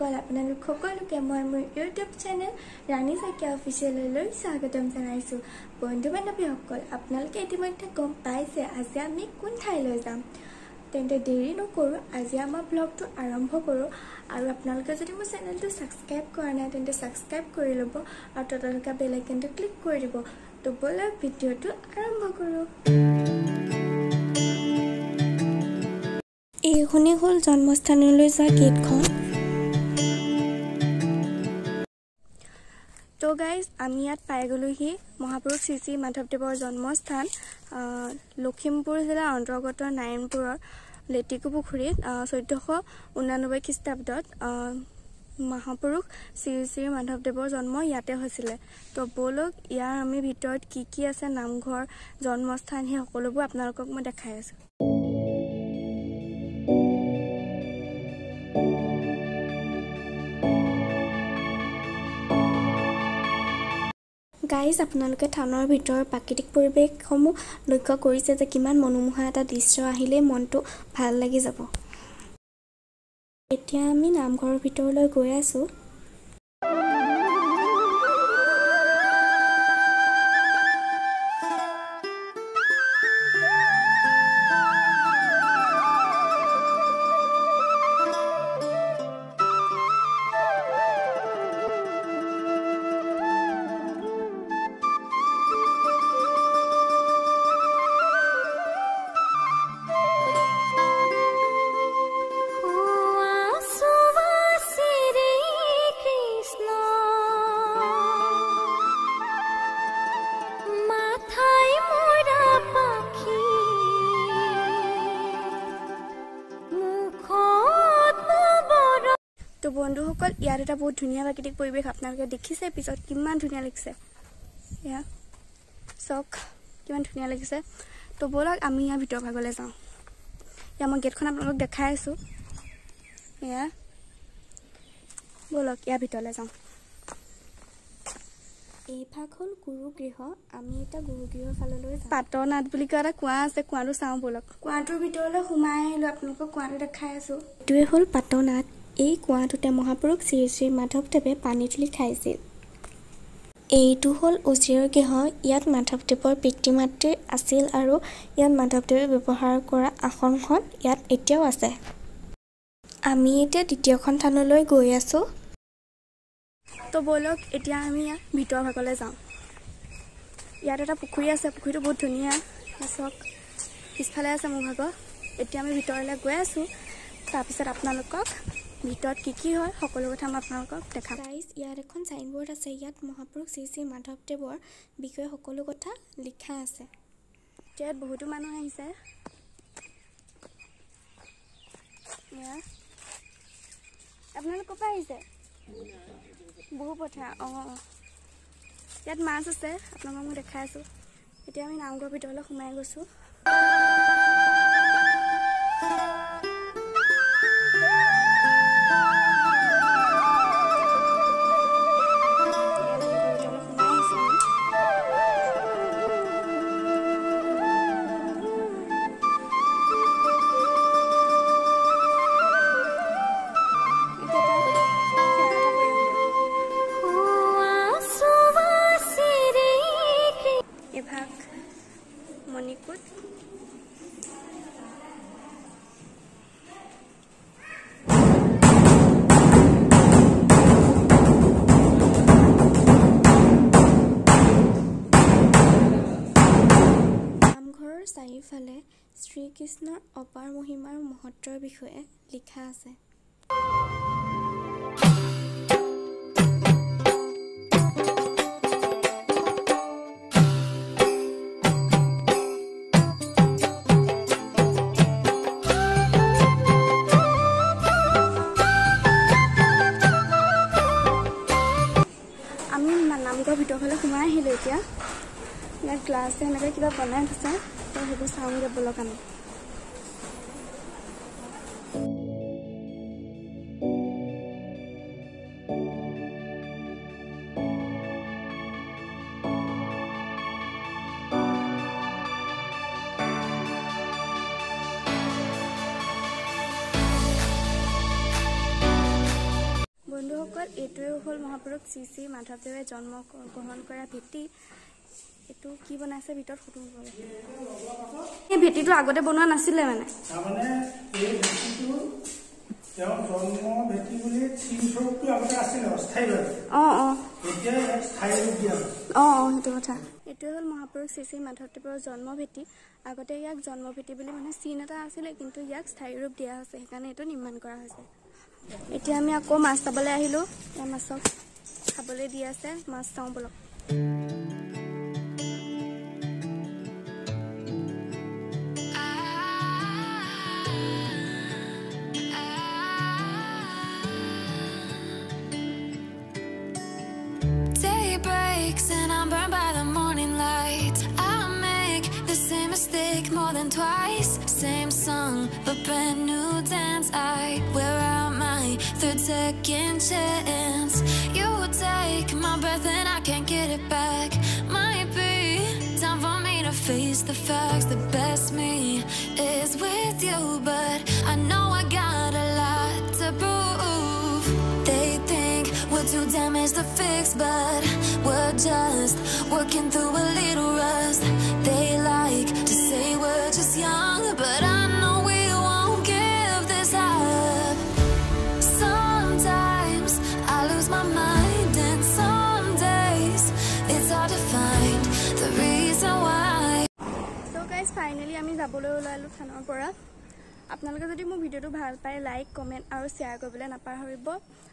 সকল আপোনালোক সকলোকে মই মোৰ ইউটিউব চেনেল ৰাণী Saikia অফিচিয়েললৈ স্বাগতম জনাইছো বন্ধু বান্ধৱীসকল আপোনালোকে ইতিমধ্যে গম পাইছে আজি আমি কোন ঠাইলৈ যাম তেন্তে দেৰি নকৰো আজি আমাৰ ব্লগটো আৰম্ভ কৰো আৰু আপোনালোকে যদি মোৰ চেনেলটো সাবস্ক্ৰাইব কৰা নাই তেন্তে সাবস্ক্ৰাইব কৰি লব আৰু তলকা বেল আইকনটো ক্লিক কৰি দিব তো বলক ভিডিওটো আৰম্ভ কৰো এইখনি হল জন্মস্থানলৈ যোৱা গেটখন তো গাইজ আমি ইয়াত পাই গলোহি মহাপুৰুষ শ্ৰী শ্ৰী মাধৱদেৱৰ জন্মস্থান লখিমপুৰ জিলাৰ অন্তৰ্গত নাৰায়ণপুৰৰ লেটেকুপুখুৰীত 1489 খ্ৰীষ্টাব্দত মহাপুৰুষ শ্ৰী শ্ৰী মাধৱদেৱৰ জন্ম ইয়াতে হৈছিল তো বলক ইয়াৰ আমি ভিতৰত কি আছে নামঘৰ জন্মস্থান হে সকলোবোৰ আপোনালোকক মই দেখাই আছো গাইজ আপোনালোকে থানৰ ভিতৰৰ প্ৰাকৃতিক পৰিৱেশসমূহ লক্ষ্য কৰিছে যে কিমান মনোমোহা এটা দৃশ্য আহিলে মনটো ভাল লাগি যাব এতিয়া আমি নামঘৰৰ ভিতৰলৈ গৈ আছো তো বন্ধুসকল ইয়াত এটা বহুত ধুনীয়া প্ৰাকৃতিক পৰিৱেশ আপোনালোকে দেখিছে পিছত কিমান ধুনীয়া লাগিছে ইয়া চক কিমান ধুনীয়া লাগিছে তো বলক আমি ইয়াৰ ভিতৰ ভাগলৈ যাওঁ ইয়া মই গেটখন আপোনালোকক দেখাই আছো ইয়া বলক ইয়াৰ ভিতৰলৈ যাওঁ এই ভাগ হ'ল গুৰুগৃহ আমি এটা গুৰুগৃহৰ ফাললৈ যাওঁ পাটনাথ বুলি কোৱা এটা কুঁৱা আছে কুঁৱাটো চাওঁ বলক কুঁৱাটোৰ ভিতৰলৈ সোমাই আহিলো আপোনালোকক কুঁৱাটো দেখাই আছো এইটোৱে হ'ল পাটনাথ এই কুঁৱাটোতে মহাপুৰুষ শ্ৰী শ্ৰী মাধৱদেৱে পানী তুলি খাইছিল এইটো হ'ল উজিৰৰ গৃহ ইয়াত মাধৱদেৱৰ পিতৃ মাতৃ আছিল আৰু ইয়াত মাধৱদেৱে ব্যৱহাৰ কৰা আসনখন ইয়াত এতিয়াও আছে আমি এতিয়া দ্বিতীয়খন থানলৈ গৈ আছো তো বলক এতিয়া আমি ইয়াত ভিতৰ ভাগলৈ যাওঁ ইয়াত এটা পুখুৰী আছে পুখুৰীটো বহুত ধুনীয়া চাওক পিছফালে আছে মোৰ ভাগ এতিয়া আমি ভিতৰলৈ গৈ আছো তাৰপিছত আপোনালোকক ভিতৰত কি হয় সকলো কথা মই আপোনালোকক দেখাম গাইজ ইয়াত এখন সাইনবোৰ্ড আছে ইয়াত মহাপুৰুষ শ্ৰী শ্ৰী মাধৱদেৱৰ বিষয়ে সকলো কথা লিখা আছে ইয়াত বহুতো মানুহ আহিছে আপোনালোক ক'ৰ পৰা আহিছে বহু পথা ইয়াত মাছ আছে আপোনালোকক মই দেখাই আছো এতিয়া আমি নামঘৰৰ ভিতৰলৈ সোমাই গৈছো চাৰিওফালে শ্ৰীকৃষ্ণৰ অপাৰ মহিমাৰ মহত্বৰ বিষয়ে লিখা আছে আমি নামঘৰৰ ভিতৰফালে সোমাই আহিলো এতিয়া ইয়াত গ্লাছে এনেকৈ কিবা বনাই থৈছে তো সেইবোৰ চাওঁগে বলক আমি বন্ধুসকল এইটোৱে হ'ল মহাপুৰুষ শ্ৰী শ্ৰী মাধৱদেৱে জন্ম গ্ৰহণ কৰা ভেটি এইটো কি বনাইছে ভিতৰত ফটো এই ভেটিটো আগতে বনোৱা নাছিলে মানে এই ভেটিটো তেওঁ জন্ম ভেটি বুলি চিনস্বৰূপটো আগতে আছিল অস্থায়ীভাৱে এতিয়া স্থায়ী ৰূপ দিয়া সেইটো কথা এইটোৱে হ'ল মহাপুৰুষ শ্ৰী শ্ৰী মাধৱদেৱৰ জন্ম ভেটি আগতে ইয়াক জন্ম ভেটি বুলি মানে চিন এটা আছিলে কিন্তু ইয়াক স্থায়ী ৰূপ দিয়া হৈছে সেইকাৰণে এইটো নিৰ্মাণ কৰা হৈছে এতিয়া আমি আকৌ মাছ চাবলৈ আহিলো এই মাছক খাবলৈ দি আছে মাছ চাওঁ বলক And I'm burned by the morning light. I make the same mistake more than twice. Same song, but brand new dance. I wear out my third second chance. You take my breath and I can't get it back. Might be time for me to face the facts. The best me is with you, but I know I got a lot to prove. They think we're too damaged to fix, but we're just working through a little rust. They like to say we're just young, but I know we won't give this up. Sometimes I lose my mind, and some days it's hard to find the reason why. So guys, finally আমি যাবলৈ ওলালো থানৰ পৰা আপোনালোকে যদি মোৰ ভিডিওটো ভাল পায় লাইক কমেন্ট আৰু শেয়াৰ কৰিবলৈ নাপাহৰিব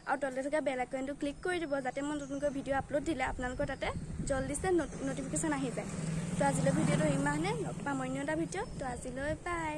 আৰু তলতে থকা বেল আইকনটো ক্লিক কৰি দিব যাতে মই নতুনকৈ ভিডিও আপলোড দিলে আপোনালোকৰ তাতে জলদিছে নটিফিকেশন আহি যায় তো আজিলৈ ভিডিওটো ইমানে লগ পাম অন্য এটা ভিডিও তো আজিলৈ বাই